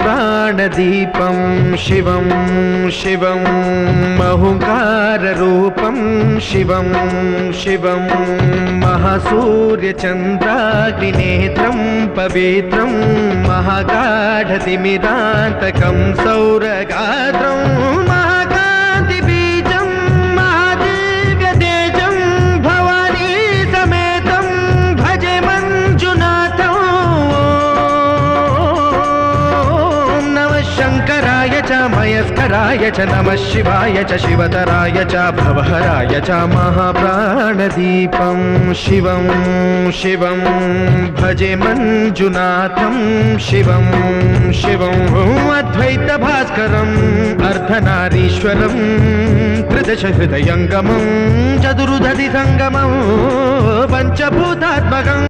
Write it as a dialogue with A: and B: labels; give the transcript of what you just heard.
A: महाप्राणदीपं शिवं शिवं महुकाररूपं शिवं शिवं महासूर्यचन्द्राग्निनेत्रं पवित्रं महागाढतिमिरान्तकं सौरगात्रं महाकान्तिबीजं महादिव्यतेजं भवानी समेतं भजे मञ्जुनाथं। शंकराय च मयस्कराय च नमः शिवाय च शिवतराय च भवहराय च महाप्राणदीपं शिवं शिवं भजे मञ्जुनाथं शिवं शिवं अद्वैतभास्करम् अर्धनारीश्वरं त्रिदशहृदयङ्गमं चतुर्दधिसङ्गमं पञ्चभूतात्मकम्।